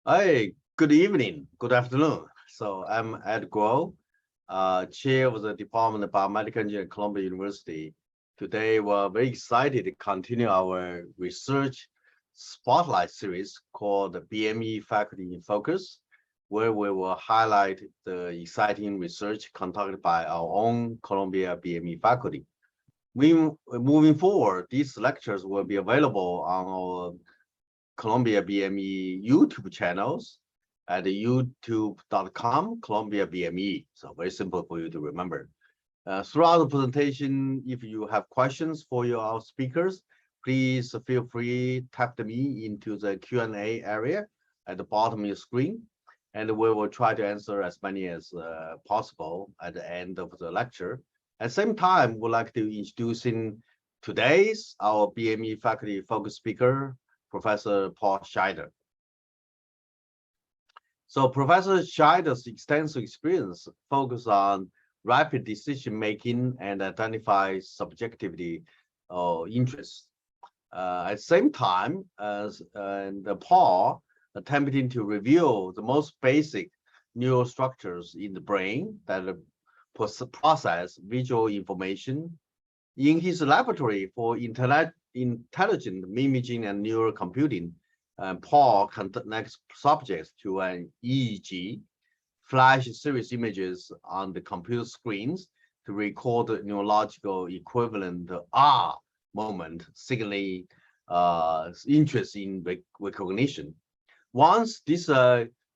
Hi, good evening, good afternoon. So I'm Ed Guo, Chair of the Department of Biomedical Engineering at Columbia University. Today, we're very excited to continue our research spotlight series called the BME Faculty in Focus, where we will highlight the exciting research conducted by our own Columbia BME faculty. Moving forward, these lectures will be available on our Columbia BME YouTube channels at youtube.com Columbia BME. So very simple for you to remember. Throughout the presentation, if you have questions for our speakers, please feel free to tap them into the Q&A area at the bottom of your screen, and we will try to answer as many as possible at the end of the lecture. At the same time, we'd like to introduce today's our BME faculty focus speaker, Professor Paul Sajda. So Professor Sajda's extensive experience focus on rapid decision-making and identify subjectivity or interests. At the same time, as Paul attempting to reveal the most basic neural structures in the brain that process visual information. In his laboratory for intelligent imaging and neural computing, Paul connects subjects to an EEG, flash series images on the computer screens to record the neurological equivalent R moment, signaling interest in recognition. Once this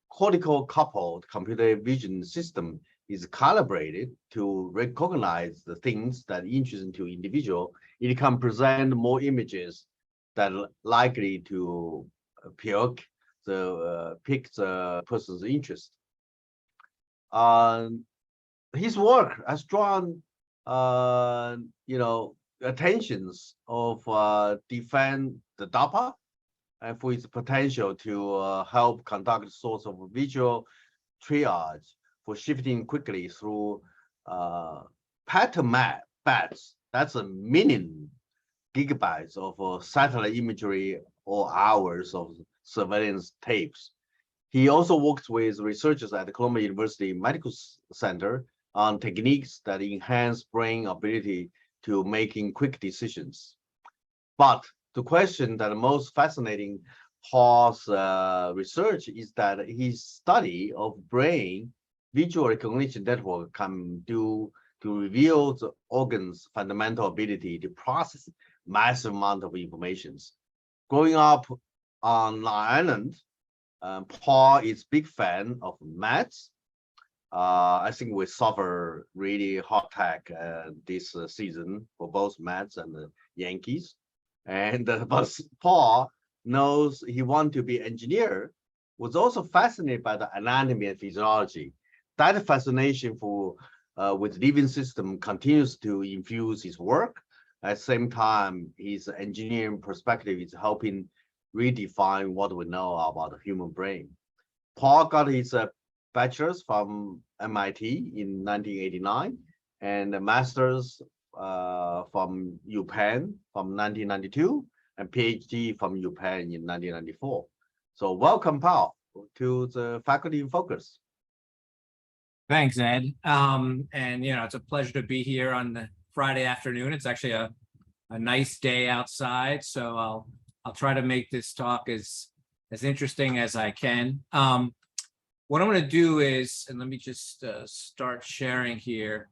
cortical coupled computer vision system is calibrated to recognize the things that interest to individual, it can present more images that are likely to pique the person's interest. His work has drawn, attentions of defend the DARPA and for its potential to help conduct sorts of visual triage for shifting quickly through pattern bats. That's a million gigabytes of satellite imagery or hours of surveillance tapes. He also works with researchers at the Columbia University Medical Center on techniques that enhance brain ability to making quick decisions. But the question that most fascinating Paul's research is that his study of brain visual recognition network can do to reveal the organ's fundamental ability to process massive amount of information. Growing up on Long Island, Paul is big fan of maths. I think we suffer really hot tag this season for both Mets and the Yankees. And but Paul knows he wants to be engineer, was also fascinated by the anatomy and physiology. That fascination for with living system continues to infuse his work. At the same time, his engineering perspective is helping redefine what we know about the human brain. Paul got his bachelor's from MIT in 1989 and a master's from UPenn from 1992 and PhD from UPenn in 1994. So welcome, Paul, to the Faculty in Focus. Thanks, Ed. And it's a pleasure to be here on the Friday afternoon. It's actually a nice day outside, so I'll try to make this talk as interesting as I can. What I'm going to do is, and let me just start sharing here,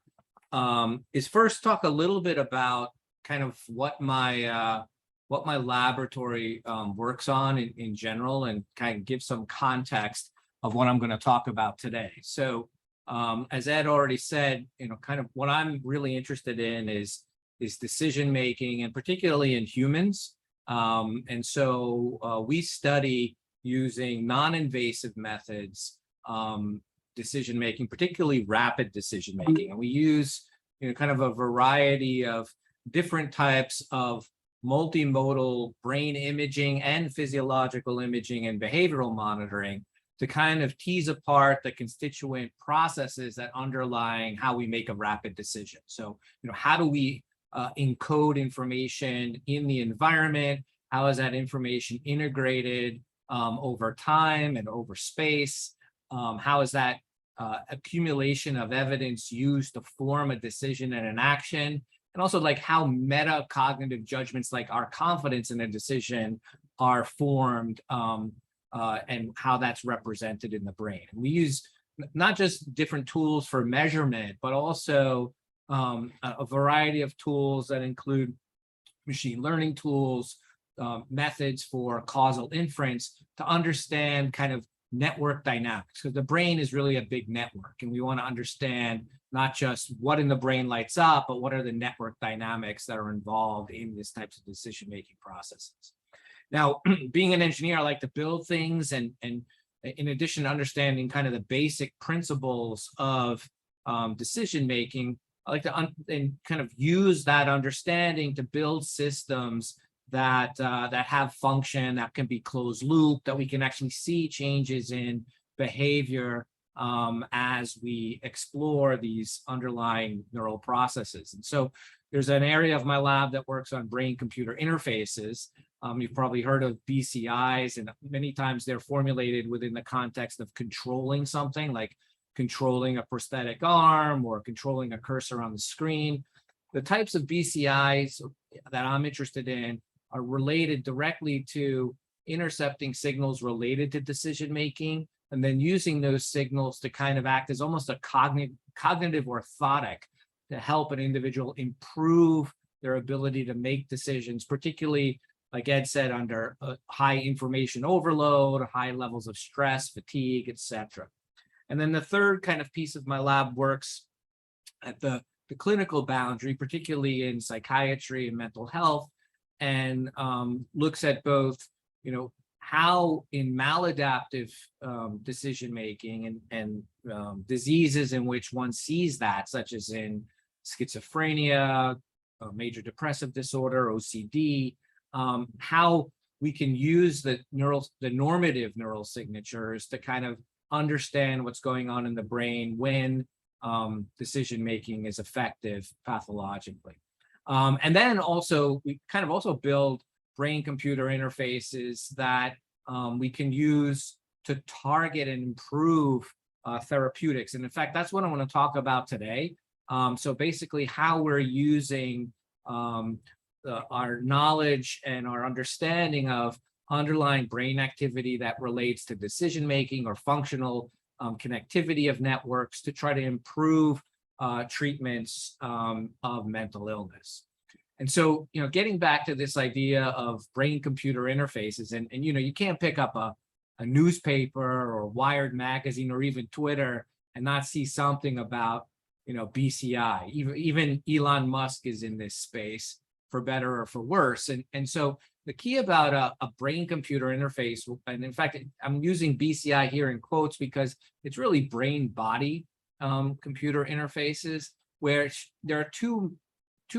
is first talk a little bit about kind of what my laboratory works on in general, and kind of give some context of what I'm going to talk about today. So as Ed already said, kind of what I'm really interested in is decision making, and particularly in humans. And so we study using non-invasive methods, decision making, particularly rapid decision making, and we use kind of a variety of different types of multimodal brain imaging and physiological imaging and behavioral monitoring to kind of tease apart the constituent processes that underlying how we make a rapid decision. So, how do we encode information in the environment? How is that information integrated over time and over space? How is that accumulation of evidence used to form a decision and an action? And also like how metacognitive judgments like our confidence in a decision are formed and how that's represented in the brain. And we use not just different tools for measurement, but also a variety of tools that include machine learning tools, methods for causal inference to understand kind of network dynamics. So the brain is really a big network, and we want to understand not just what in the brain lights up, but what are the network dynamics that are involved in these types of decision-making processes. Now, being an engineer, I like to build things, and in addition to understanding kind of the basic principles of decision-making, I like to kind of use that understanding to build systems that have function, that can be closed loop, that we can actually see changes in behavior as we explore these underlying neural processes. And so there's an area of my lab that works on brain-computer interfaces. You've probably heard of BCIs, and many times they're formulated within the context of controlling something, like controlling a prosthetic arm or controlling a cursor on the screen. The types of BCIs that I'm interested in are related directly to intercepting signals related to decision-making, and then using those signals to kind of act as almost a cognitive orthotic to help an individual improve their ability to make decisions, particularly, like Ed said, under high information overload, high levels of stress, fatigue, etc. And then the third kind of piece of my lab works at the clinical boundary, particularly in psychiatry and mental health, and looks at both, how in maladaptive decision-making and diseases in which one sees that, such as in schizophrenia, major depressive disorder, OCD, how we can use the normative neural signatures to kind of understand what's going on in the brain when decision-making is effective pathologically. And then also, we kind of also build brain-computer interfaces that we can use to target and improve therapeutics. And in fact, that's what I want to talk about today. So basically how we're using our knowledge and our understanding of underlying brain activity that relates to decision-making or functional connectivity of networks to try to improve treatments of mental illness. And so, getting back to this idea of brain-computer interfaces, and you can't pick up a newspaper or Wired magazine or even Twitter and not see something about, BCI. Even Elon Musk is in this space, for better or for worse. And so the key about a brain-computer interface, and in fact, I'm using BCI here in quotes because it's really brain-body computer interfaces, where there are two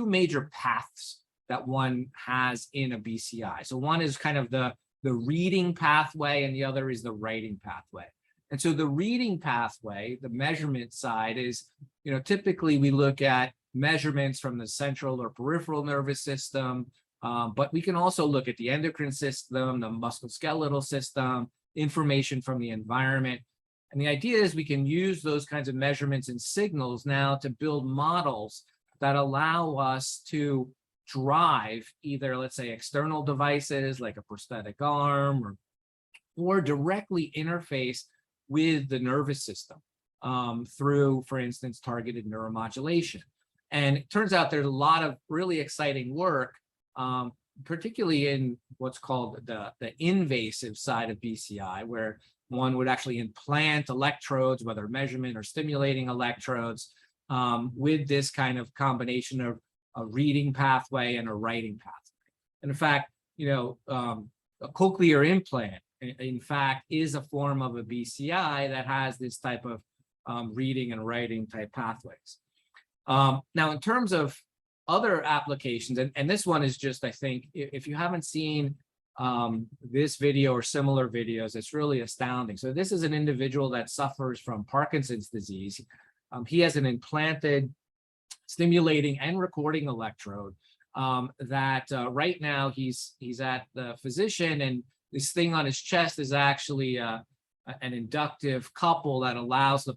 major paths that one has in a BCI. So one is kind of the reading pathway, and the other is the writing pathway. And so the reading pathway, the measurement side, is, typically we look at measurements from the central or peripheral nervous system, but we can also look at the endocrine system, the musculoskeletal system, information from the environment. And the idea is we can use those kinds of measurements and signals now to build models that allow us to drive either, let's say, external devices like a prosthetic arm, or directly interface with the nervous system through, for instance, targeted neuromodulation. And it turns out there's a lot of really exciting work, particularly in what's called the invasive side of BCI, where one would actually implant electrodes, whether measurement or stimulating electrodes, with this kind of combination of a reading pathway and a writing pathway. And in fact, a cochlear implant, in fact, is a form of a BCI that has this type of reading and writing type pathways. Now, in terms of other applications, and this one is just, I think, if you haven't seen this video or similar videos, it's really astounding. So this is an individual that suffers from Parkinson's disease. He has an implanted stimulating and recording electrode that right now he's at the physician, and this thing on his chest is actually an inductive couple that allows the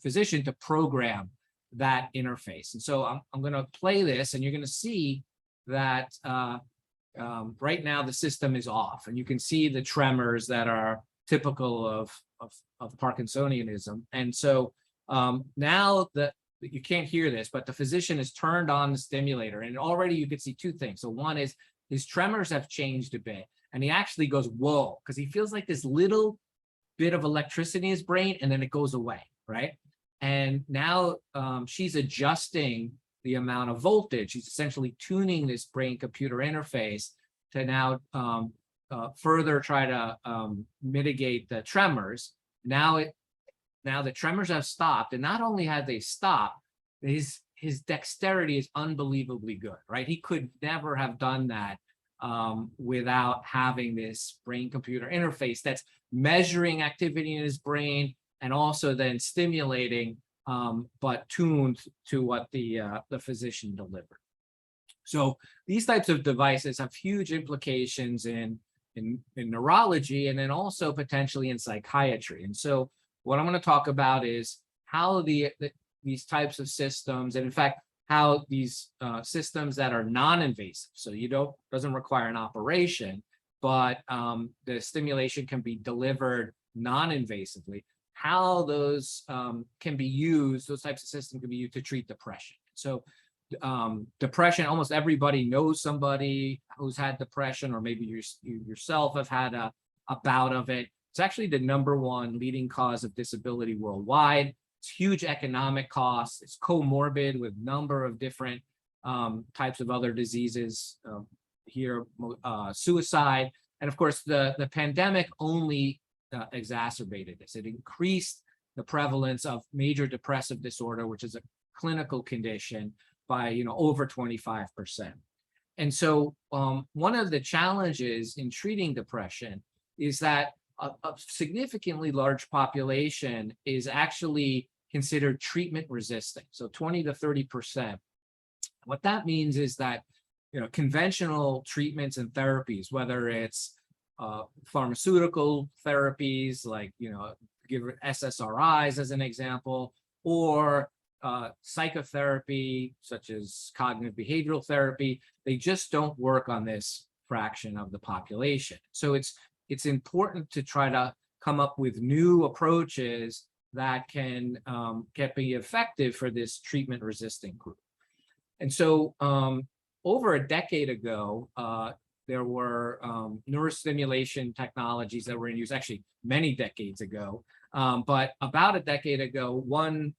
physician to program that interface. And so I'm going to play this, and you're going to see that right now the system is off, and you can see the tremors that are typical of Parkinsonianism. And so now that you can't hear this, but the physician has turned on the stimulator, and already you can see two things. So one is his tremors have changed a bit, and he actually goes, whoa, because he feels like this little bit of electricity in his brain, and then it goes away, right? And now she's adjusting the amount of voltage. She's essentially tuning this brain-computer interface to now further try to mitigate the tremors. Now the tremors have stopped, and not only have they stopped, his dexterity is unbelievably good, right? He could never have done that without having this brain-computer interface that's measuring activity in his brain and also then stimulating, but tuned to what the physician delivered. So these types of devices have huge implications in neurology, and then also potentially in psychiatry. And so what I'm going to talk about is how these types of systems, and in fact, how these systems that are non-invasive, so doesn't require an operation, but the stimulation can be delivered non-invasively, how those can be used, those types of systems can be used to treat depression. So depression, almost everybody knows somebody who's had depression, or maybe you yourself have had a bout of it. It's actually the #1 leading cause of disability worldwide. It's huge economic costs. It's comorbid with a number of different types of other diseases, suicide. And of course, the pandemic only exacerbated this. It increased the prevalence of major depressive disorder, which is a clinical condition, by over 25%. And so one of the challenges in treating depression is that a significantly large population is actually considered treatment resistant, so 20 to 30%. What that means is that conventional treatments and therapies, whether it's pharmaceutical therapies like give SSRIs as an example, or psychotherapy such as cognitive behavioral therapy, they just don't work on this fraction of the population. So it's important to try to come up with new approaches that can be effective for this treatment-resistant group. And so over a decade ago, there were neurostimulation technologies that were in use, actually many decades ago. But about a decade ago, one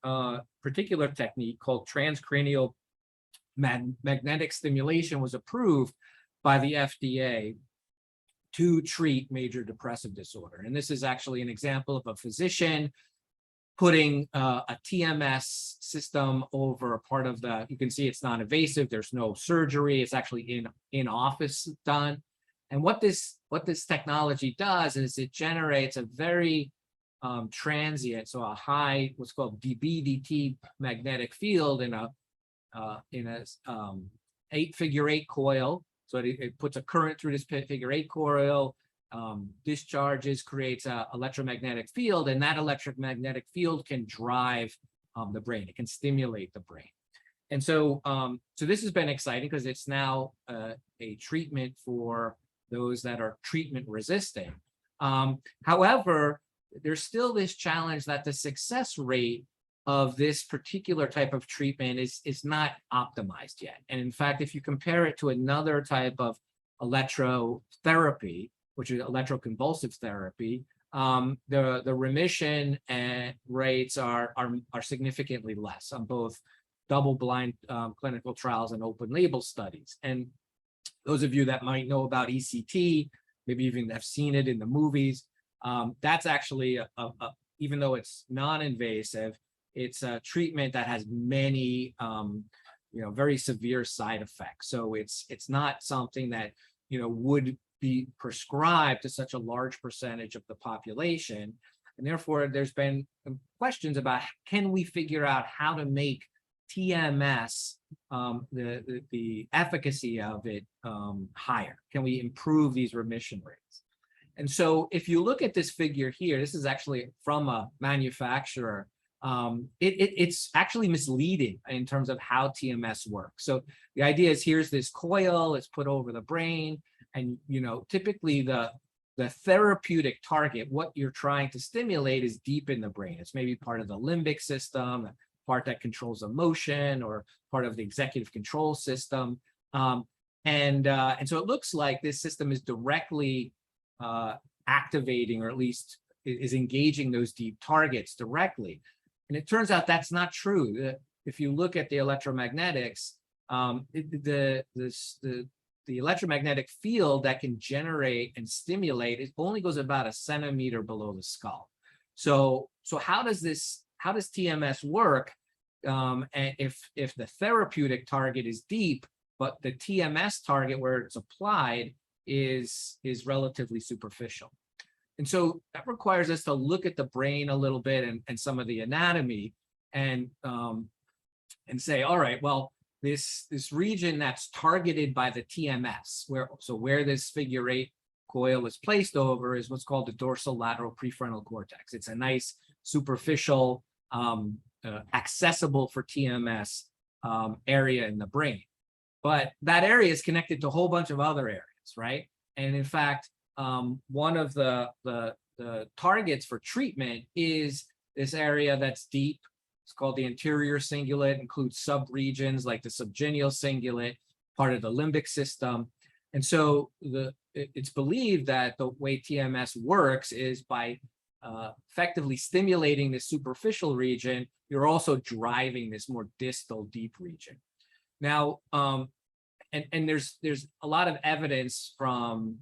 particular technique called transcranial magnetic stimulation was approved by the FDA to treat major depressive disorder. And this is actually an example of a physician putting a TMS system over a part of you can see it's non-invasive, there's no surgery, it's actually in office done. And what this technology does is it generates a very transient, so a high, what's called dB/dt magnetic field in a 8-figure-8 coil. So it puts a current through this figure-8 coil, discharges, creates an electromagnetic field, and that electromagnetic field can drive the brain. It can stimulate the brain. And so, so this has been exciting because it's now a treatment for those that are treatment resistant. However, there's still this challenge that the success rate of this particular type of treatment is not optimized yet. And in fact, if you compare it to another type of electrotherapy, which is electroconvulsive therapy, the remission rates are significantly less on both double-blind clinical trials and open-label studies. And those of you that might know about ECT, maybe even have seen it in the movies, that's actually even though it's non-invasive, it's a treatment that has many very severe side effects. So it's not something that would be prescribed to such a large percentage of the population. And therefore, there's been questions about, can we figure out how to make TMS, the efficacy of it higher? Can we improve these remission rates? And so if you look at this figure here, this is actually from a manufacturer. It's actually misleading in terms of how TMS works. So the idea is, here's this coil, it's put over the brain, and typically the therapeutic target, what you're trying to stimulate, is deep in the brain. It's maybe part of the limbic system, part that controls emotion, or part of the executive control system. And so it looks like this system is directly activating, or at least is engaging those deep targets directly. And it turns out that's not true. If you look at the electromagnetics, the electromagnetic field that can generate and stimulate, it only goes about a centimeter below the skull. So how does TMS work? And if the therapeutic target is deep, but the TMS target where it's applied is relatively superficial. And so that requires us to look at the brain a little bit and some of the anatomy, and say, all right, well, this region that's targeted by the TMS, where this figure 8 coil is placed over, is what's called the dorsolateral prefrontal cortex. It's a nice superficial, accessible for TMS area in the brain. But that area is connected to a whole bunch of other areas, right? And in fact, one of the targets for treatment is this area that's deep. It's called the anterior cingulate, includes subregions like the subgenual cingulate, part of the limbic system. And so it's believed that the way TMS works is by effectively stimulating the superficial region, you're also driving this more distal deep region. Now, and there's a lot of evidence from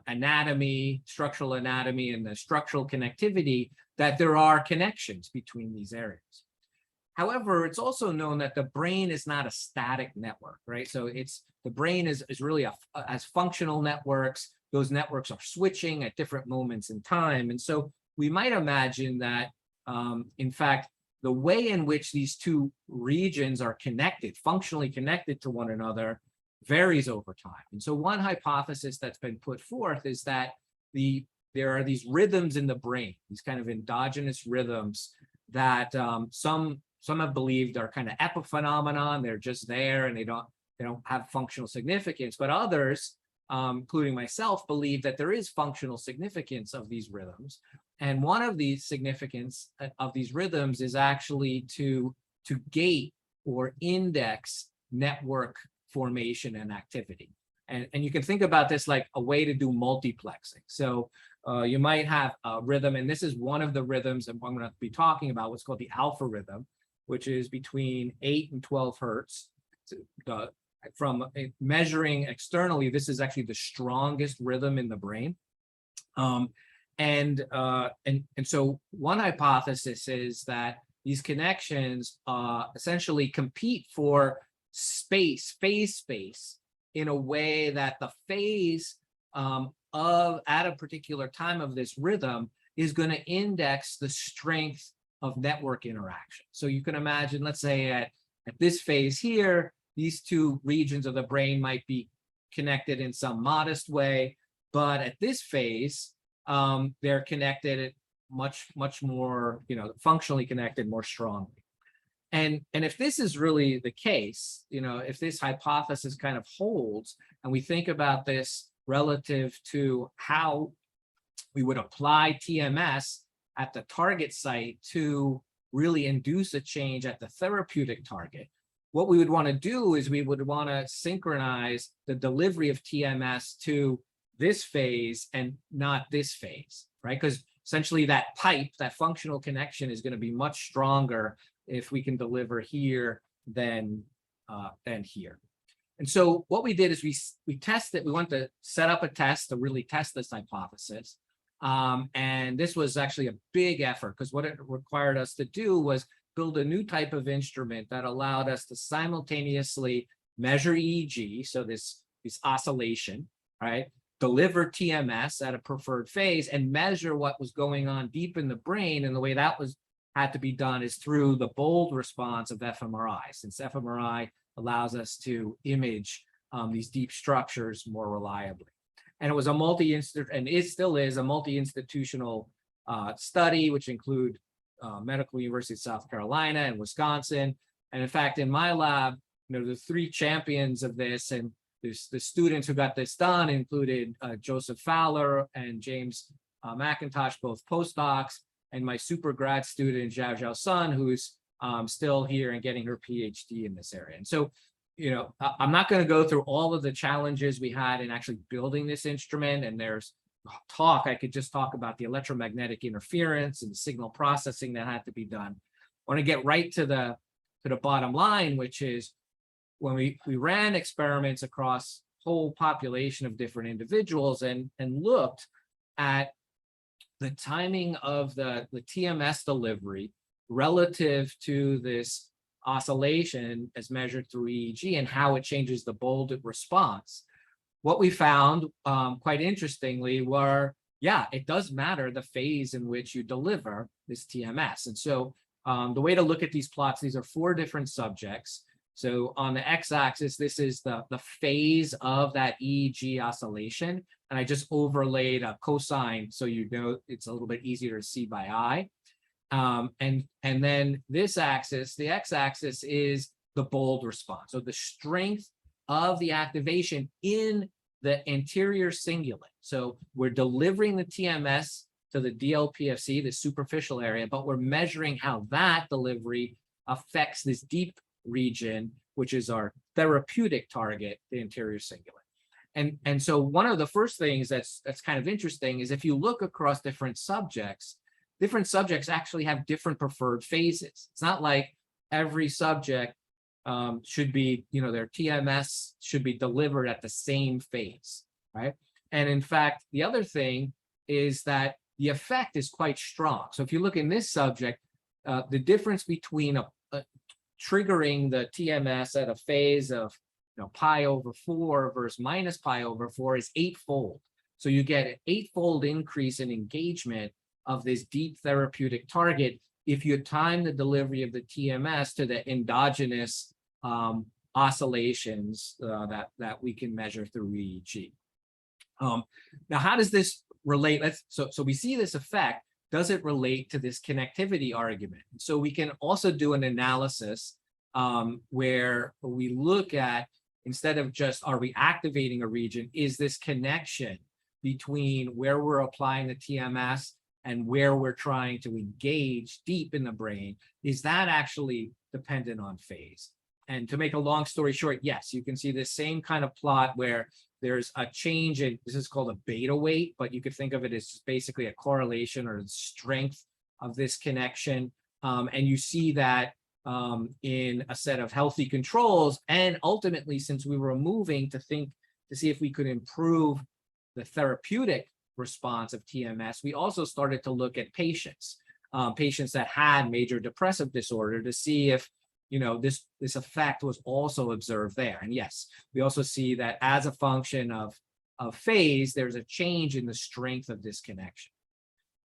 anatomy, structural anatomy, and the structural connectivity that there are connections between these areas. However, it's also known that the brain is not a static network, right? So the brain is really has functional networks. Those networks are switching at different moments in time. And so we might imagine that, in fact, the way in which these two regions are connected, functionally connected to one another, varies over time. And so one hypothesis that's been put forth is that there are these rhythms in the brain, these kind of endogenous rhythms that some have believed are kind of epiphenomenon. They're just there and they don't have functional significance. But others, including myself, believe that there is functional significance of these rhythms. And one of the significance of these rhythms is actually to gate or index network formation and activity. And you can think about this like a way to do multiplexing. So you might have a rhythm, and this is one of the rhythms that I'm going to be talking about, what's called the alpha rhythm, which is between 8 and 12 hertz. From measuring externally, this is actually the strongest rhythm in the brain. And so one hypothesis is that these connections essentially compete for phase space, in a way that the phase at a particular time of this rhythm is going to index the strength of network interaction. So you can imagine, let's say at this phase here, these two regions of the brain might be connected in some modest way, but at this phase, they're connected much more, functionally connected more strongly. And if this is really the case, if this hypothesis kind of holds, and we think about this relative to how we would apply TMS at the target site to really induce a change at the therapeutic target, what we would want to do is we would want to synchronize the delivery of TMS to this phase and not this phase, right? Because essentially that pipe, that functional connection, is going to be much stronger if we can deliver here than here. And so what we did is we tested, we wanted to set up a test to really test this hypothesis. And this was actually a big effort, because what it required us to do was build a new type of instrument that allowed us to simultaneously measure EEG, so this oscillation, right? deliver TMS at a preferred phase and measure what was going on deep in the brain. And the way that had to be done is through the bold response of fMRI, since fMRI allows us to image these deep structures more reliably. And it was a and it still is a multi-institutional study, which include Medical University of South Carolina and Wisconsin. And in fact, in my lab, the three champions of this, and the students who got this done included Joseph Fowler and James McIntosh, both postdocs, and my super grad student, Zhao Sun, who's still here and getting her PhD in this area. And so, I'm not going to go through all of the challenges we had in actually building this instrument. And there's I could just talk about the electromagnetic interference and the signal processing that had to be done. I want to get right to the bottom line, which is when we ran experiments across whole population of different individuals and looked at the timing of the TMS delivery relative to this oscillation as measured through EEG and how it changes the bold response. What we found, quite interestingly, were, it does matter the phase in which you deliver this TMS. And so the way to look at these plots, these are 4 different subjects. So on the x-axis, this is the phase of that EEG oscillation. And I just overlaid a cosine so it's a little bit easier to see by eye. And then this axis, the x-axis, is the bold response. So the strength of the activation in the anterior cingulate. So we're delivering the TMS to the DLPFC, the superficial area, but we're measuring how that delivery affects this deep region, which is our therapeutic target, the anterior cingulate. And so one of the first things that's kind of interesting is if you look across different subjects actually have different preferred phases. It's not like every subject should be, their TMS should be delivered at the same phase, right? And in fact, the other thing is that the effect is quite strong. So if you look in this subject, the difference between triggering the TMS at a phase of pi over 4 versus minus pi over 4 is 8-fold. So you get an 8-fold increase in engagement of this deep therapeutic target if you time the delivery of the TMS to the endogenous oscillations that we can measure through EEG. Now, how does this relate? So we see this effect. Does it relate to this connectivity argument? So we can also do an analysis where we look at, instead of just are we activating a region, is this connection between where we're applying the TMS and where we're trying to engage deep in the brain, is that actually dependent on phase? And to make a long story short, yes, you can see the same kind of plot where there's a change in, this is called a beta weight, but you could think of it as just basically a correlation or the strength of this connection. And you see that in a set of healthy controls. And ultimately, since we were moving to see if we could improve the therapeutic response of TMS, we also started to look at patients that had major depressive disorder to see if this effect was also observed there. And yes, we also see that as a function of phase, there's a change in the strength of this connection.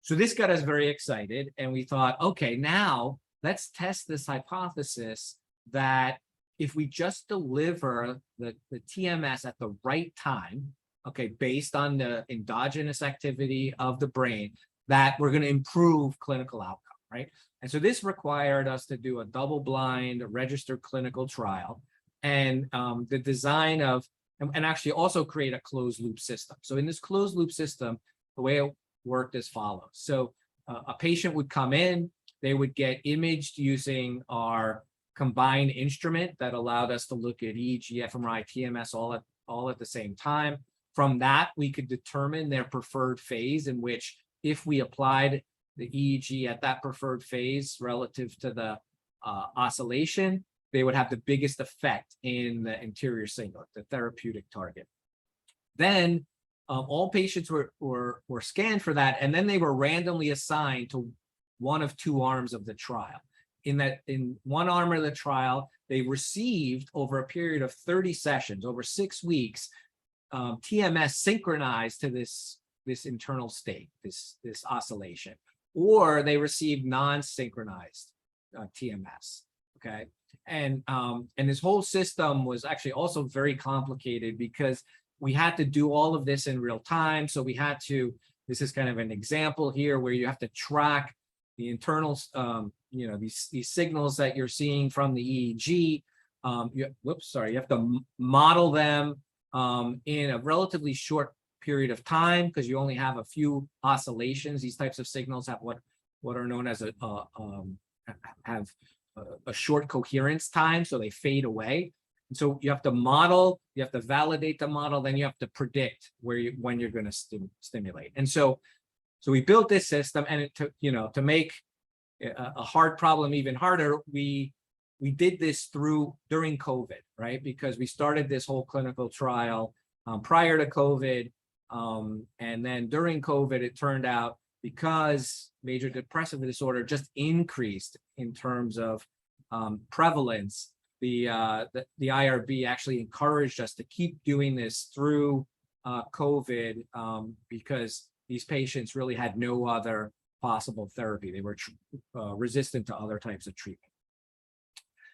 So this got us very excited, and we thought, okay, now let's test this hypothesis that if we just deliver the TMS at the right time, okay, based on the endogenous activity of the brain, that we're going to improve clinical outcome, right? And so this required us to do a double-blind registered clinical trial, and the design of, and actually also create a closed-loop system. So in this closed-loop system, the way it worked as follows. So a patient would come in, they would get imaged using our combined instrument that allowed us to look at EEG, fMRI, TMS all at the same time. From that, we could determine their preferred phase, in which if we applied the EEG at that preferred phase relative to the oscillation, they would have the biggest effect in the anterior cingulate, the therapeutic target. Then all patients were scanned for that, and then they were randomly assigned to one of 2 arms of the trial. In one arm of the trial, they received over a period of 30 sessions, over 6 weeks, TMS synchronized to this internal state, this oscillation, or they received non-synchronized TMS. Okay, and this whole system was actually also very complicated because we had to do all of this in real time. So we had to. This is kind of an example here where you have to track the internal, these signals that you're seeing from the EEG. You have to model them in a relatively short period of time because you only have a few oscillations. These types of signals have what are known as a short coherence time, so they fade away. And so you have to model, you have to validate the model, then you have to predict when you're going to stimulate. And so we built this system, and it took, to make a hard problem even harder, we did this during COVID, right? Because we started this whole clinical trial prior to COVID. And then during COVID, it turned out because major depressive disorder just increased in terms of prevalence, the IRB actually encouraged us to keep doing this through COVID because these patients really had no other possible therapy. They were resistant to other types of treatment.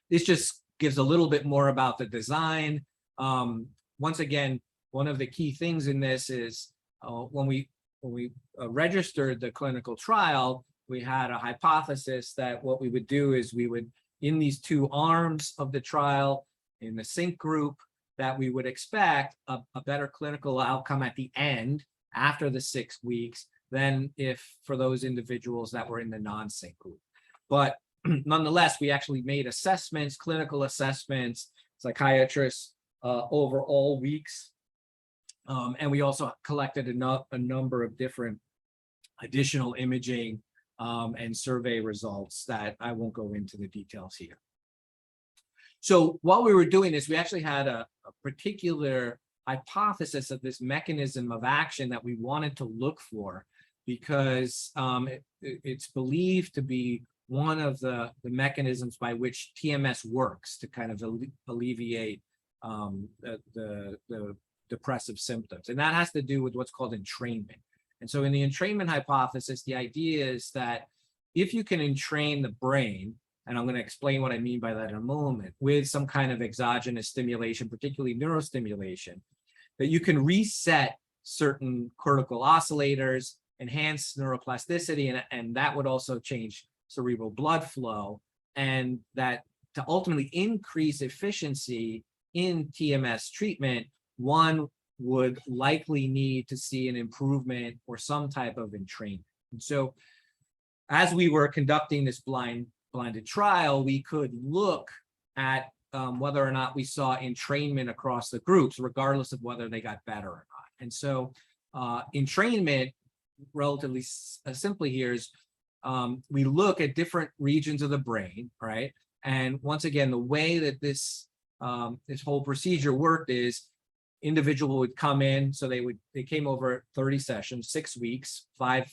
This just gives a little bit more about the design. Once again, one of the key things in this is when we registered the clinical trial, we had a hypothesis that what we would do is we would, in these two arms of the trial, in the sync group, that we would expect a better clinical outcome at the end after the 6 weeks than if for those individuals that were in the non-sync group. But nonetheless, we actually made assessments, clinical assessments, psychiatrists over all weeks. And we also collected a number of different additional imaging and survey results that I won't go into the details here. So while we were doing this, we actually had a particular hypothesis of this mechanism of action that we wanted to look for because it's believed to be one of the mechanisms by which TMS works to kind of alleviate the depressive symptoms. And that has to do with what's called entrainment. And so in the entrainment hypothesis, the idea is that if you can entrain the brain, and I'm going to explain what I mean by that in a moment, with some kind of exogenous stimulation, particularly neurostimulation, that you can reset certain cortical oscillators, enhance neuroplasticity, and that would also change cerebral blood flow, and that to ultimately increase efficiency in TMS treatment, one would likely need to see an improvement or some type of entrainment. And so as we were conducting this blinded trial, we could look at whether or not we saw entrainment across the groups, regardless of whether they got better or not. And so entrainment, relatively simply here, is we look at different regions of the brain, right? And once again, the way that this whole procedure worked is individual would come in, so they came over 30 sessions, 6 weeks, five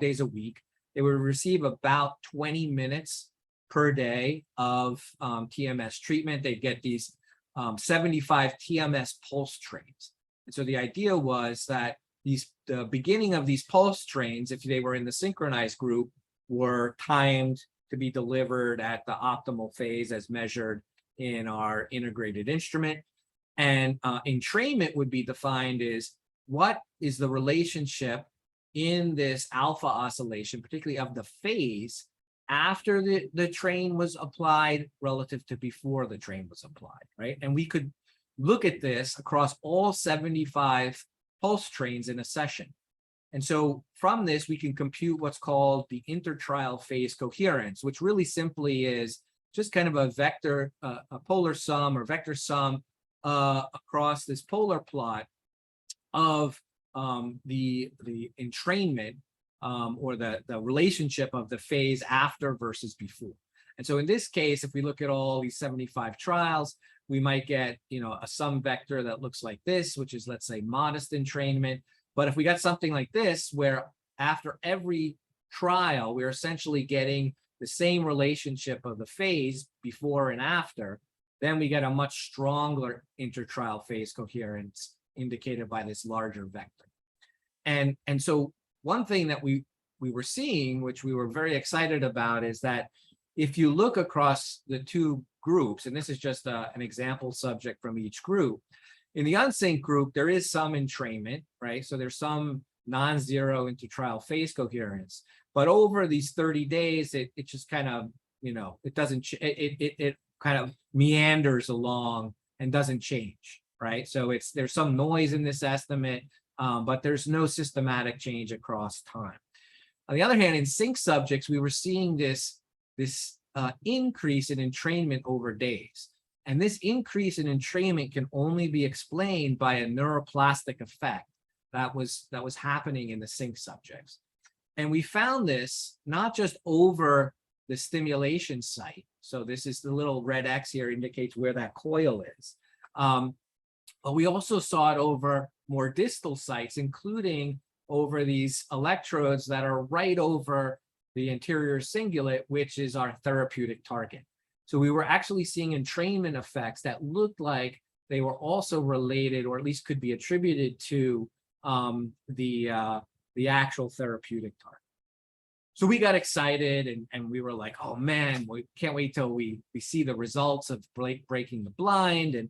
days a week. They would receive about 20 minutes per day of TMS treatment. They'd get these 75 TMS pulse trains. And so the idea was that the beginning of these pulse trains, if they were in the synchronized group, were timed to be delivered at the optimal phase as measured in our integrated instrument. And entrainment would be defined as what is the relationship in this alpha oscillation, particularly of the phase, after the train was applied relative to before the train was applied, right? And we could look at this across all 75 pulse trains in a session. And so from this, we can compute what's called the intertrial phase coherence, which really simply is just kind of a vector, a polar sum or vector sum across this polar plot of the entrainment or the relationship of the phase after versus before. And so in this case, if we look at all these 75 trials, we might get, a sum vector that looks like this, which is, let's say, modest entrainment. But if we got something like this, where after every trial, we're essentially getting the same relationship of the phase before and after, then we get a much stronger intertrial phase coherence indicated by this larger vector. And so one thing that we were seeing, which we were very excited about, is that if you look across the two groups, and this is just an example subject from each group, in the unsynced group, there is some entrainment, right? So there's some non-zero intertrial phase coherence, but over these 30 days, it just kind of, it doesn't, it kind of meanders along and doesn't change, right? So there's some noise in this estimate, but there's no systematic change across time. On the other hand, in sync subjects, we were seeing this increase in entrainment over days. And this increase in entrainment can only be explained by a neuroplastic effect that was happening in the sync subjects. And we found this not just over the stimulation site. So this is the little red X here indicates where that coil is. But we also saw it over more distal sites, including over these electrodes that are right over the anterior cingulate, which is our therapeutic target. So we were actually seeing entrainment effects that looked like they were also related, or at least could be attributed to the actual therapeutic target. So we got excited and we were like, oh man, we can't wait till we see the results of breaking the blind. And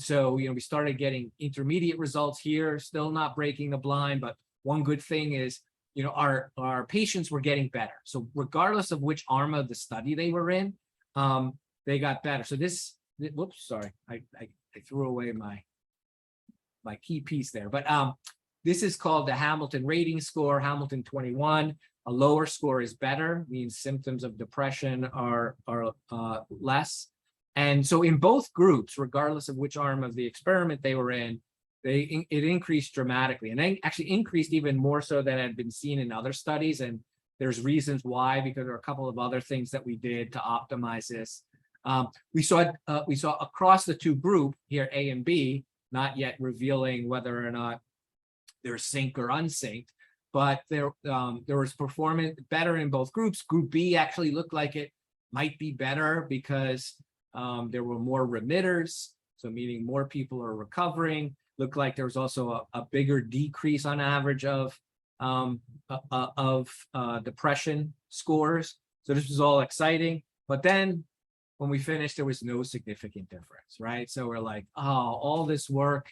so, we started getting intermediate results here, still not breaking the blind. But one good thing is, our patients were getting better. So regardless of which arm of the study they were in, they got better. So whoops, sorry, I threw away my key piece there. But this is called the Hamilton Rating Score, Hamilton 21. A lower score is better, means symptoms of depression are less. And so in both groups, regardless of which arm of the experiment they were in, it increased dramatically, and then actually increased even more so than had been seen in other studies. And there's reasons why, because there are a couple of other things that we did to optimize this. We saw across the two group here, A and B, not yet revealing whether or not they're synced or unsynced, but there was performance better in both groups. Group B actually looked like it might be better because there were more remitters, so meaning more people are recovering. Looked like there was also a bigger decrease on average of depression scores. So this was all exciting. But then when we finished, there was no significant difference, right? So we're like, oh, all this work,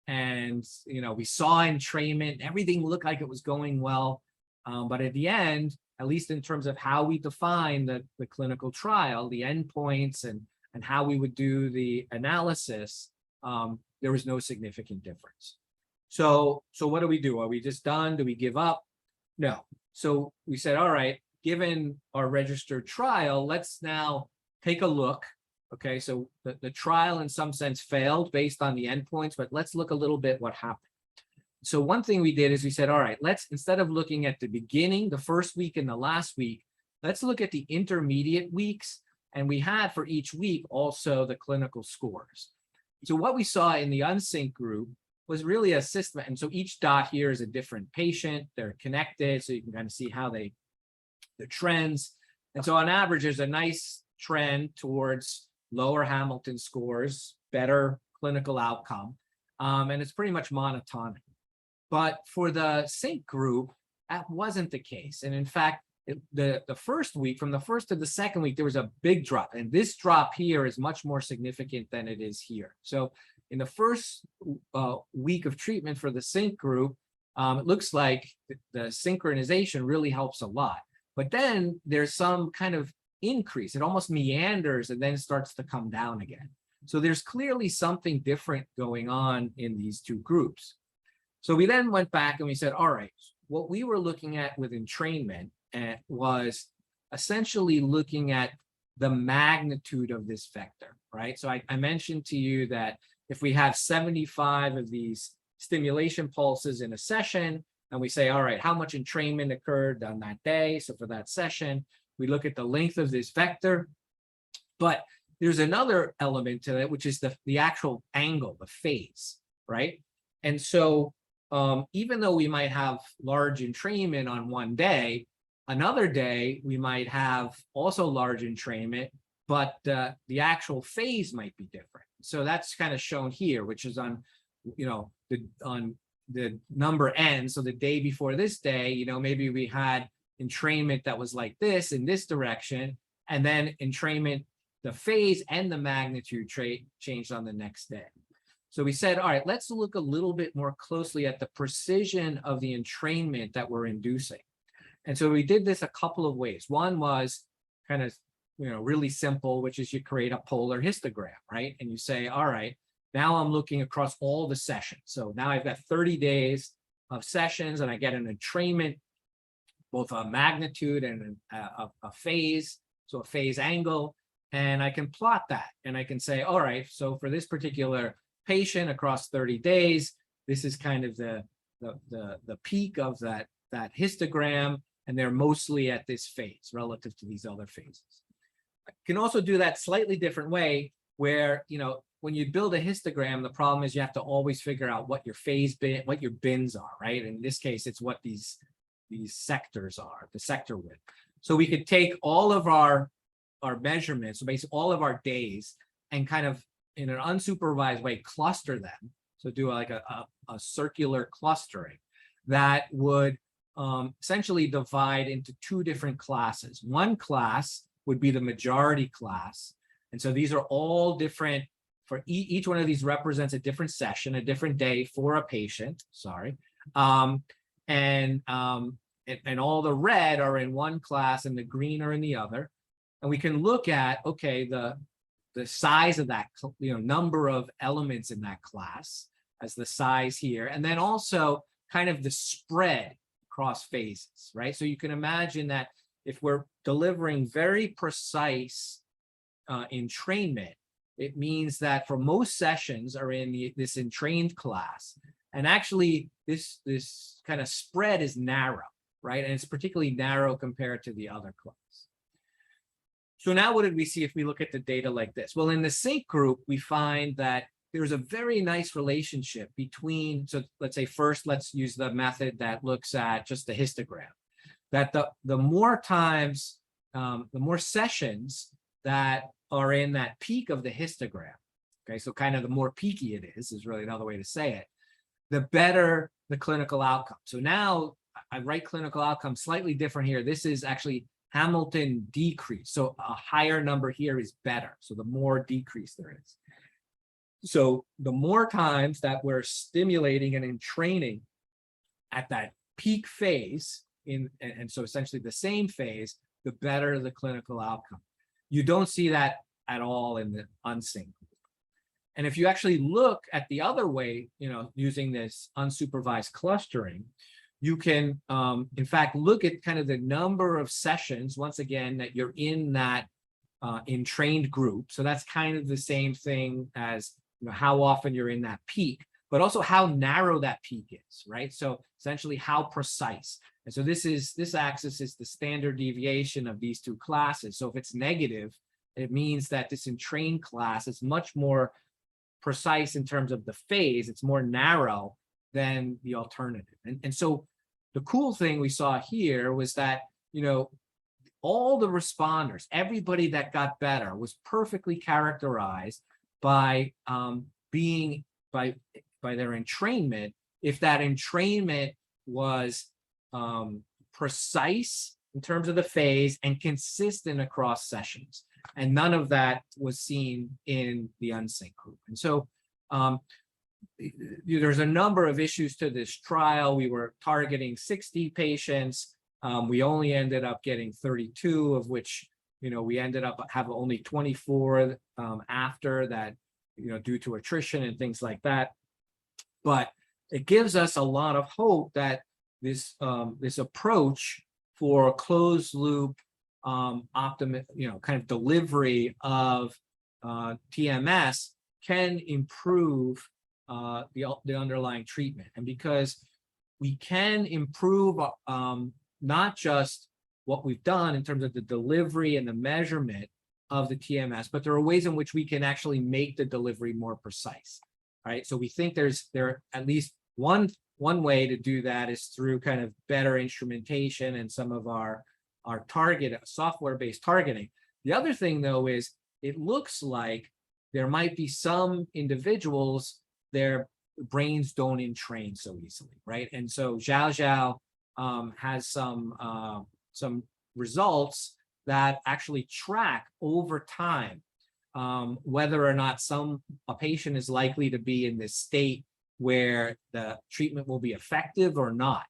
and we saw entrainment, everything looked like it was going well. But at the end, at least in terms of how we define the clinical trial, the endpoints and how we would do the analysis, there was no significant difference. So what do we do? Are we just done? Do we give up? No. So we said, all right, given our registered trial, let's now take a look. Okay, so the trial in some sense failed based on the endpoints, but let's look a little bit what happened. So one thing we did is we said, all right, let's, instead of looking at the beginning, the first week and the last week, let's look at the intermediate weeks. And we had for each week also the clinical scores. So what we saw in the unsynced group was really a system. And so each dot here is a different patient. They're connected, so you can kind of see how the trends. And so on average, there's a nice trend towards lower Hamilton scores, better clinical outcome. And it's pretty much monotonic. But for the sync group, that wasn't the case. And in fact, the first week, from the first to the second week, there was a big drop. And this drop here is much more significant than it is here. So in the first week of treatment for the sync group, it looks like the synchronization really helps a lot. But then there's some kind of increase. It almost meanders and then starts to come down again. So there's clearly something different going on in these two groups. So we then went back and we said, all right, what we were looking at with entrainment was essentially looking at the magnitude of this vector, right? So I mentioned to you that if we have 75 of these stimulation pulses in a session, and we say, all right, how much entrainment occurred on that day? So for that session, we look at the length of this vector. But there's another element to it, which is the actual angle, the phase, right? And so even though we might have large entrainment on one day, another day we might have also large entrainment, but the actual phase might be different. So that's kind of shown here, which is on on the number n, so the day before this day, maybe we had entrainment that was like this in this direction, and then entrainment, the phase and the magnitude changed on the next day. So we said, all right, let's look a little bit more closely at the precision of the entrainment that we're inducing. And so we did this a couple of ways. One was kind of, really simple, which is you create a polar histogram, right? And you say, all right, now I'm looking across all the sessions. So now I've got 30 days of sessions and I get an entrainment, both a magnitude and a phase, so a phase angle, and I can plot that. And I can say, all right, so for this particular patient across 30 days, this is kind of the peak of that histogram, and they're mostly at this phase relative to these other phases. I can also do that slightly different way where, when you build a histogram, the problem is you have to always figure out what your phase bin, what your bins are, right? In this case, it's what these sectors are, the sector width. So we could take all of our measurements, so basically all of our days, and kind of in an unsupervised way cluster them. So do like a circular clustering that would essentially divide into two different classes. One class would be the majority class. And so these are all different, for each one of these represents a different session, a different day for a patient, and all the red are in one class and the green are in the other. And we can look at, okay, the size of that, number of elements in that class as the size here, and then also kind of the spread across phases, right? So you can imagine that if we're delivering very precise entrainment, it means that for most sessions are in this entrained class, and actually this kind of spread is narrow, right? And it's particularly narrow compared to the other class. So now what did we see if we look at the data like this? Well, in the sync group, we find that there's a very nice relationship between, so let's say first, let's use the method that looks at just the histogram, that the more times, the more sessions that are in that peak of the histogram, okay, so kind of the more peaky it is really another way to say it, the better the clinical outcome. So now I write clinical outcome slightly different here. This is actually Hamilton decrease. So a higher number here is better. So the more decrease there is. So the more times that we're stimulating and entraining at that peak phase, and so essentially the same phase, the better the clinical outcome. You don't see that at all in the unsync group. And if you actually look at the other way, using this unsupervised clustering, you can, in fact, look at kind of the number of sessions, once again, that you're in that entrained group. So that's kind of the same thing as how often you're in that peak, but also how narrow that peak is, right? So essentially how precise. And so this axis is the standard deviation of these two classes. So if it's negative, it means that this entrained class is much more precise in terms of the phase. It's more narrow than the alternative. And so the cool thing we saw here was that, all the responders, everybody that got better was perfectly characterized by by their entrainment, if that entrainment was precise in terms of the phase and consistent across sessions. And none of that was seen in the unsync group. And so there's a number of issues to this trial. We were targeting 60 patients. We only ended up getting 32, of which, we ended up having only 24 after that, due to attrition and things like that. But it gives us a lot of hope that this approach for closed loop kind of delivery of TMS can improve the underlying treatment. And because we can improve not just what we've done in terms of the delivery and the measurement of the TMS, but there are ways in which we can actually make the delivery more precise, right? So we think there at least one way to do that is through kind of better instrumentation and some of our target software-based targeting. The other thing, though, is it looks like there might be some individuals, their brains don't entrain so easily, right? And so Zhao has some results that actually track over time whether or not a patient is likely to be in this state where the treatment will be effective or not.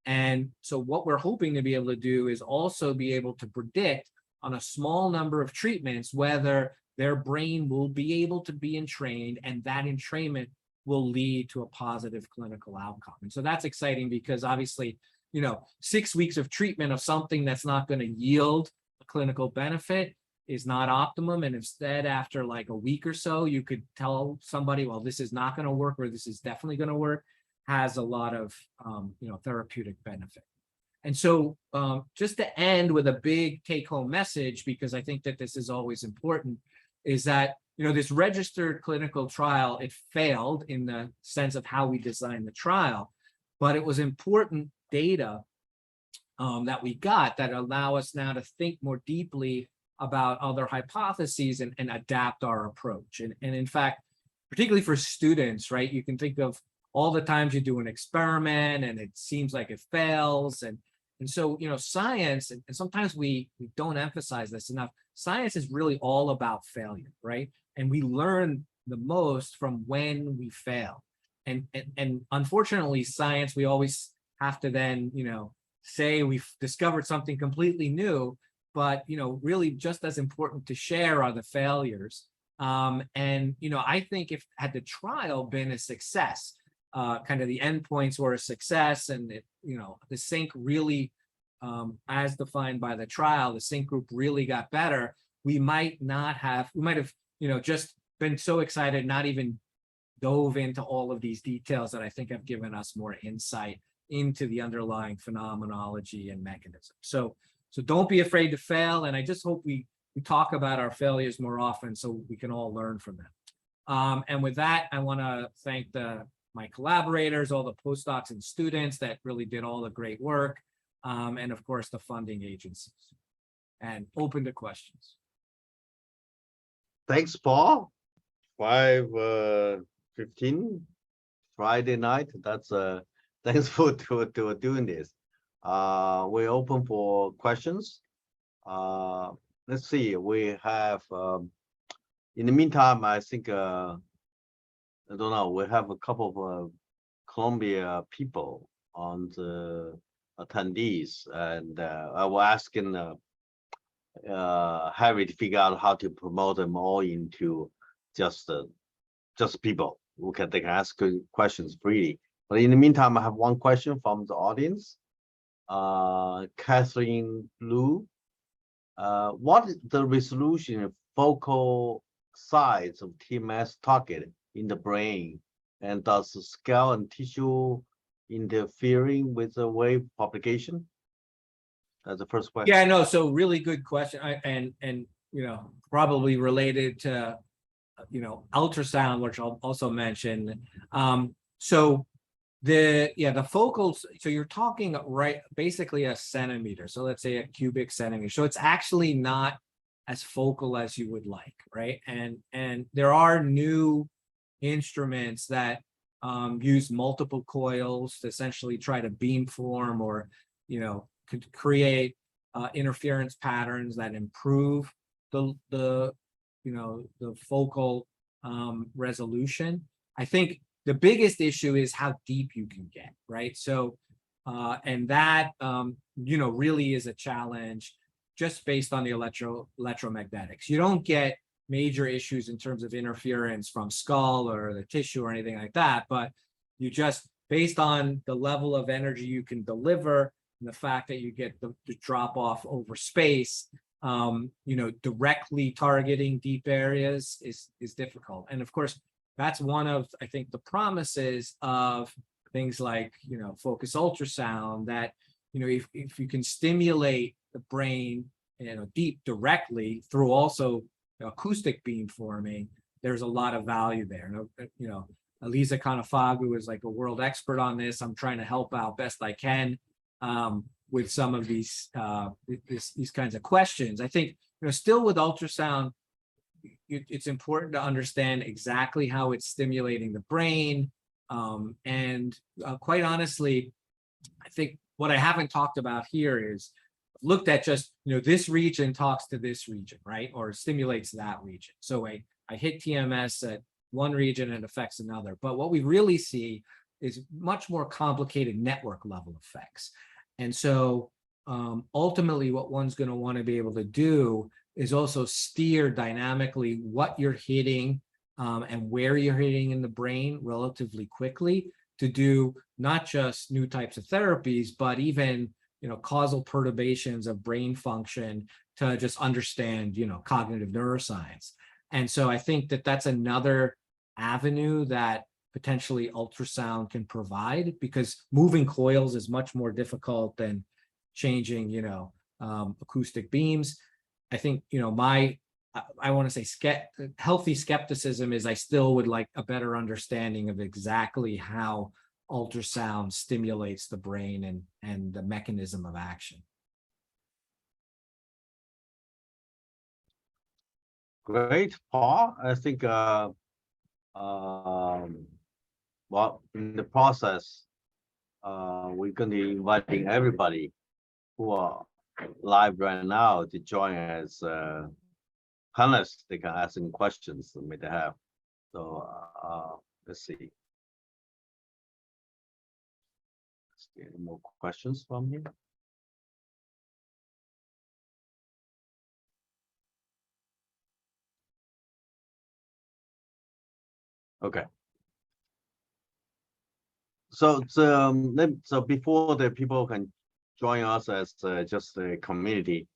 And so what we're hoping to be able to do is also be able to predict on a small number of treatments whether their brain will be able to be entrained, and that entrainment will lead to a positive clinical outcome. And so that's exciting because obviously, 6 weeks of treatment of something that's not going to yield a clinical benefit is not optimum. And instead, after like a week or so, you could tell somebody, well, this is not going to work, or this is definitely going to work, has a lot of, therapeutic benefit. And so just to end with a big take-home message, because I think that this is always important, is that, this registered clinical trial, it failed in the sense of how we designed the trial, but it was important data that we got that allow us now to think more deeply about other hypotheses and adapt our approach. And in fact, particularly for students, right, you can think of all the times you do an experiment and it seems like it fails. And so, science, and sometimes we don't emphasize this enough, science is really all about failure, right? And we learn the most from when we fail. And unfortunately, science, we always have to then, say we've discovered something completely new, but, really just as important to share are the failures. I think had the trial been a success, kind of the endpoints were a success, and the sync really, as defined by the trial, the sync group really got better. We might have, just been so excited, not even dove into all of these details that I think have given us more insight into the underlying phenomenology and mechanism. So don't be afraid to fail. And I just hope we talk about our failures more often so we can all learn from them. And with that, I want to thank my collaborators, all the postdocs and students that really did all the great work, and of course, the funding agencies. And open to questions. Thanks, Paul. 5:15 Friday night. That's thanks for doing this. We're open for questions. Let's see. We have in the meantime, I think I don't know. We have a couple of Columbia people on the attendees, and I was asking Harry to figure out how to promote them all into just people who they can ask questions freely. But in the meantime, I have one question from the audience. Catherine Liu, what is the resolution of focal size of TMS target in the brain, and does the scale and tissue interfering with the wave propagation? That's the first question. Yeah, no, so really good question. And probably related to ultrasound, which I'll also mention. So the focals, so you're talking basically a centimeter. So let's say a cubic centimeter. So it's actually not as focal as you would like, right? And there are new instruments that use multiple coils to essentially try to beamform or could create interference patterns that improve the focal resolution. I think the biggest issue is how deep you can get, right? So and that really is a challenge just based on the electromagnetics. You don't get major issues in terms of interference from skull or the tissue or anything like that, but you just, based on the level of energy you can deliver and the fact that you get the drop off over space, directly targeting deep areas is difficult. And of course, that's one of, I think, the promises of things like, focus ultrasound, that, if you can stimulate the brain, deep directly through also acoustic beamforming, there's a lot of value there. Elisa Kanafagu is like a world expert on this. I'm trying to help out best I can with some of these kinds of questions. I think, still with ultrasound, it's important to understand exactly how it's stimulating the brain, Quite honestly, I think what I haven't talked about here is looked at just, this region talks to this region, right? Or stimulates that region. So I hit TMS at one region and affects another. But what we really see is much more complicated network level effects. And so ultimately what one's going to want to be able to do is also steer dynamically what you're hitting and where you're hitting in the brain relatively quickly to do not just new types of therapies, but even causal perturbations of brain function to just understand cognitive neuroscience. And so I think that that's another avenue that potentially ultrasound can provide, because moving coils is much more difficult than changing acoustic beams. I think I want to say healthy skepticism is I still would like a better understanding of exactly how ultrasound stimulates the brain and the mechanism of action. Great, Paul. I think well, in the process, we're going to be inviting everybody who are live right now to join as panelists. They can ask any questions that they have. So let's see. Let's get any more questions from you. Okay. So before the people can join us as just a community,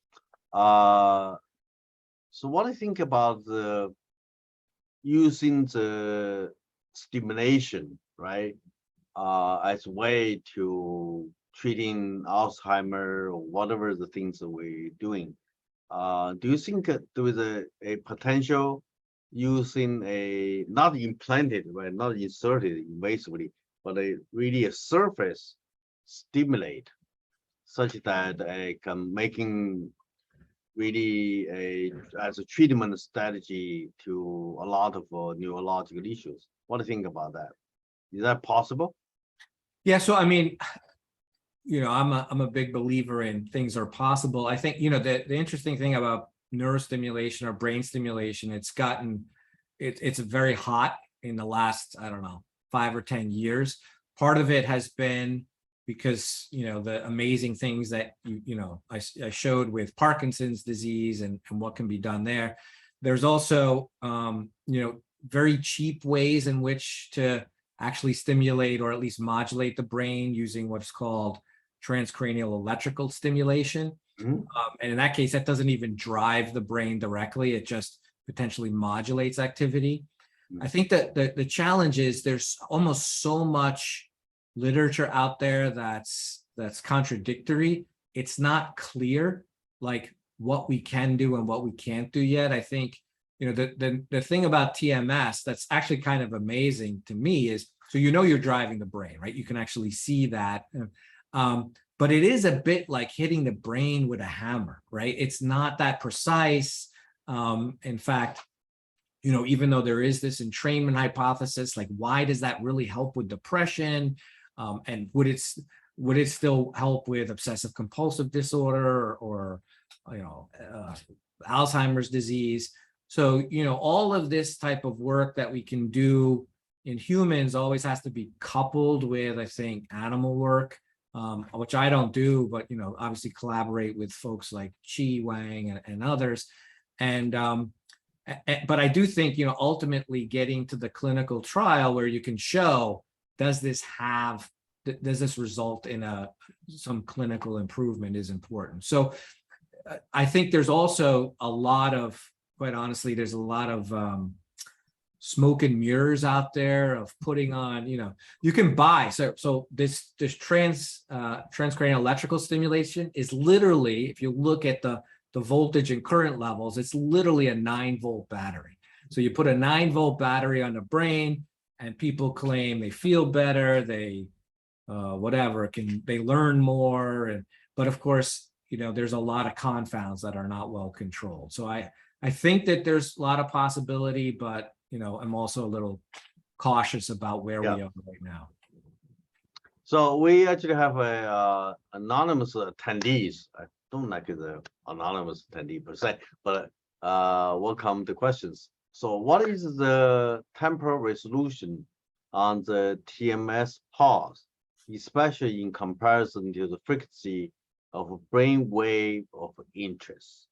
so what do you think about using the stimulation, right, as a way to treating Alzheimer or whatever the things that we're doing? Do you think there is a potential using a not implanted, right, not inserted invasively, but really a surface stimulate, such that can making really as a treatment strategy to a lot of neurological issues? What do you think about that? Is that possible? Yeah, so I mean, I'm a big believer in things are possible. I think the interesting thing about neurostimulation or brain stimulation, it's very hot in the last, I don't know, 5 or 10 years. Part of it has been because the amazing things that I showed with Parkinson's disease and what can be done there. There's also very cheap ways in which to actually stimulate or at least modulate the brain using what's called transcranial electrical stimulation. Mm-hmm. And in that case, that doesn't even drive the brain directly. It just potentially modulates activity. I think that the challenge is there's almost so much literature out there that's contradictory. It's not clear like what we can do and what we can't do yet. I think the thing about TMS that's actually kind of amazing to me is, so you're driving the brain, right? You can actually see that. But it is a bit like hitting the brain with a hammer, right? It's not that precise. In fact, even though there is this entrainment hypothesis, like why does that really help with depression? And would it still help with obsessive compulsive disorder or Alzheimer's disease? So, all of this type of work that we can do in humans always has to be coupled with, I think, animal work, which I don't do, but, obviously collaborate with folks like Chi Wang and others. But I do think, ultimately getting to the clinical trial where you can show, does this result in some clinical improvement is important. So I think there's also quite honestly, there's a lot of smoke and mirrors out there of putting on, you can buy. So this transcranial electrical stimulation is literally, if you look at the voltage and current levels, it's literally a 9-volt battery. So you put a 9-volt battery on the brain and people claim they feel better, they they learn more. But of course, there's a lot of confounds that are not well controlled. So I think that there's a lot of possibility, but I'm also a little cautious about where Yeah. we are right now. So we actually have a anonymous attendees. I don't like the anonymous attendee per se, but welcome to questions. So what is the temporal resolution on the TMS pulse, especially in comparison to the frequency of brain wave of interest?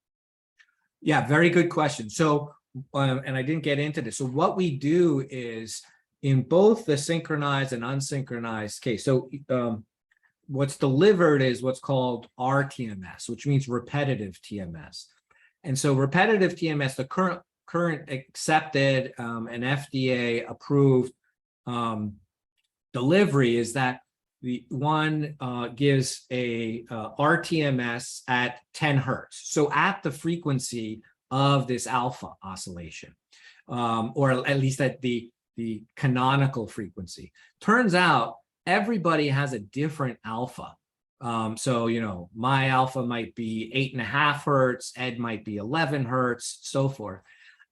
Yeah, very good question. So, and I didn't get into this. So what we do is in both the synchronized and unsynchronized case. So what's delivered is what's called RTMS, which means repetitive TMS. And so repetitive TMS, the current accepted and FDA approved delivery is that the one gives a RTMS at 10 hertz. So at the frequency of this alpha oscillation, or at least at the canonical frequency. Turns out everybody has a different alpha. So, you know, my alpha might be 8.5 hertz, Ed might be 11 hertz, so forth.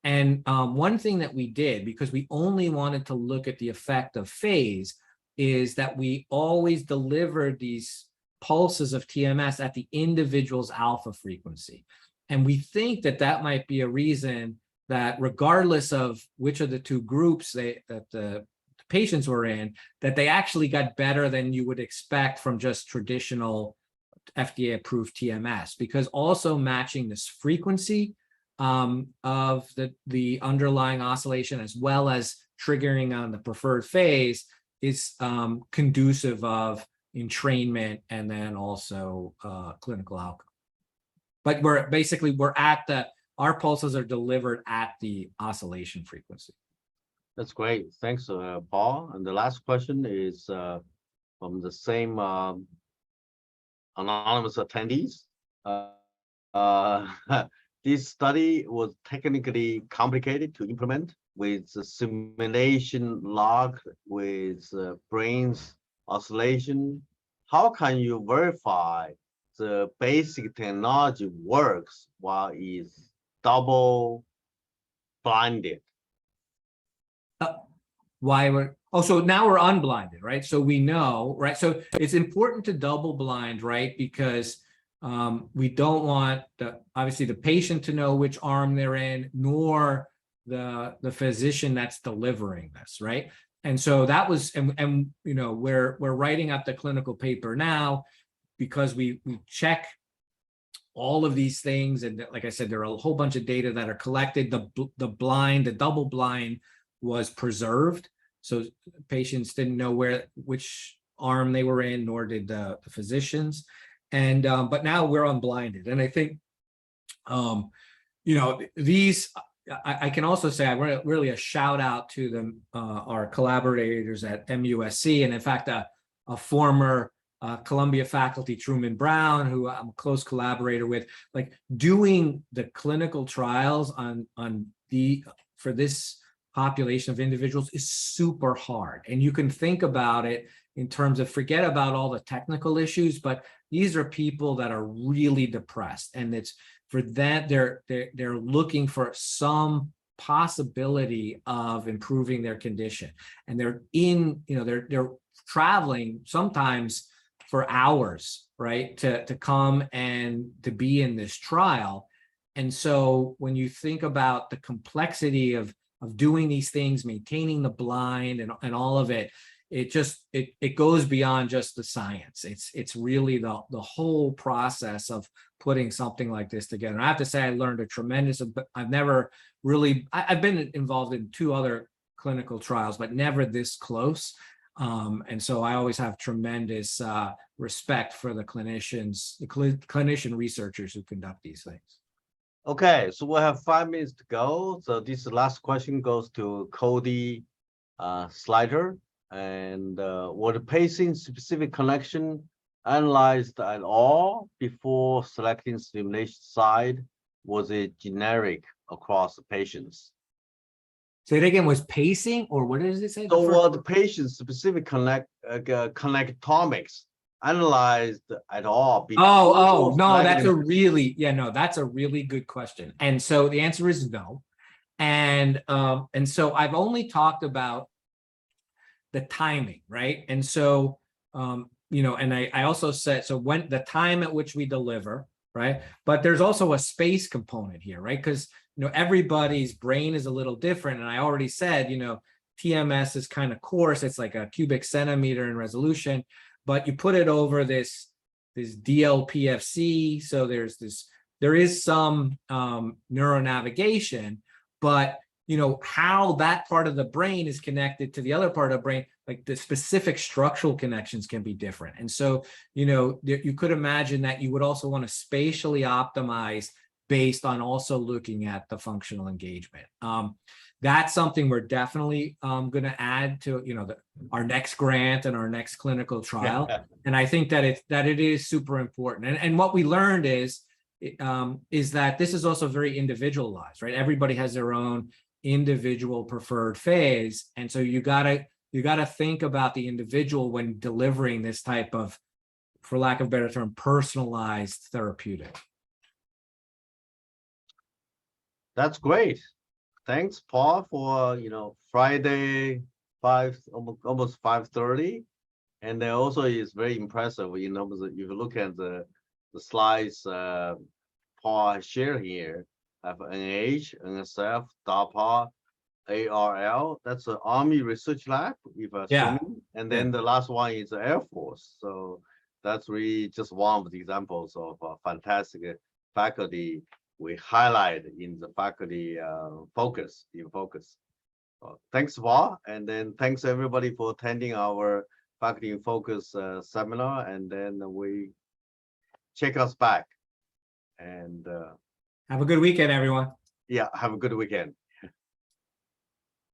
And one thing that we did, because we only wanted to look at the effect of phase, is that we always delivered these pulses of TMS at the individual's alpha frequency. And we think that that might be a reason that regardless of which of the two groups that the patients were in, that they actually got better than you would expect from just traditional FDA-approved TMS, because also matching this frequency of the underlying oscillation as well as triggering on the preferred phase is conducive of entrainment and then also clinical outcome. But we're at our pulses are delivered at the oscillation frequency. That's great. Thanks, Paul. And the last question is from the same anonymous attendees. This study was technically complicated to implement with the simulation log with brain's oscillation. How can you verify the basic technology works while it's double blinded? So now we're unblinded, right? So we know, right? So it's important to double blind, right? Because we don't want obviously the patient to know which arm they're in, nor the physician that's delivering this, right? And so that was, and you know, we're writing up the clinical paper now because we check all of these things, and like I said, there are a whole bunch of data that are collected. The double blind was preserved, so patients didn't know which arm they were in, nor did the physicians. And but now we're unblinded, and I think you know, these I can also say I want really a shout out to them, our collaborators at MUSC, and in fact a former Columbia faculty, Truman Brown, who I'm a close collaborator with, like doing the clinical trials for this population of individuals is super hard. And you can think about it in terms of forget about all the technical issues, but these are people that are really depressed, and it's for that they're looking for some possibility of improving their condition, and they're traveling sometimes for hours, right, to come and to be in this trial. And so when you think about the complexity of doing these things, maintaining the blind and all of it, it goes beyond just the science. It's really the whole process of putting something like this together. And I have to say I learned a tremendous, I've been involved in 2 other clinical trials, but never this close. And so I always have tremendous respect for the clinicians, the clinician researchers who conduct these things. Okay, so we'll have 5 minutes to go. So this last question goes to Cody Slider. And were the pacing specific connection analyzed at all before selecting stimulation side? Was it generic across the patients? Say it again, was pacing, or what does it say? So were the patient specific connectomics analyzed at all? Oh, no, that's a really good question. And so the answer is no. And so I've only talked about the timing, right? And so, you know, and I also said, so when the time at which we deliver, right? But there's also a space component here, right? Because, you know, everybody's brain is a little different. And I already said, you know, TMS is kind of coarse. It's like a cubic centimeter in resolution, but you put it over this DLPFC. So there is some neuronavigation, but you know, how that part of the brain is connected to the other part of the brain, like the specific structural connections can be different. And so, you know, you could imagine that you would also want to spatially optimize based on also looking at the functional engagement. That's something we're definitely going to add to, you know, our next grant and our next clinical trial. And I think that it is super important. And what we learned is that this is also very individualized, right? Everybody has their own individual preferred phase, and so you gotta think about the individual when delivering this type of, for lack of a better term, personalized therapeutic. That's great. Thanks, Paul, for Friday almost 5:30, and then also is very impressive. You know, if you look at the slides Paul shared here, have NIH, NSF, DARPA, ARL. That's the Army Research Lab, if assuming, and then the last one is the Air Force. So that's really just one of the examples of fantastic faculty we highlight in the faculty focus. Thanks, Paul, and then thanks everybody for attending our faculty in focus seminar, and then we check us back. And have a good weekend, everyone. Yeah, have a good weekend.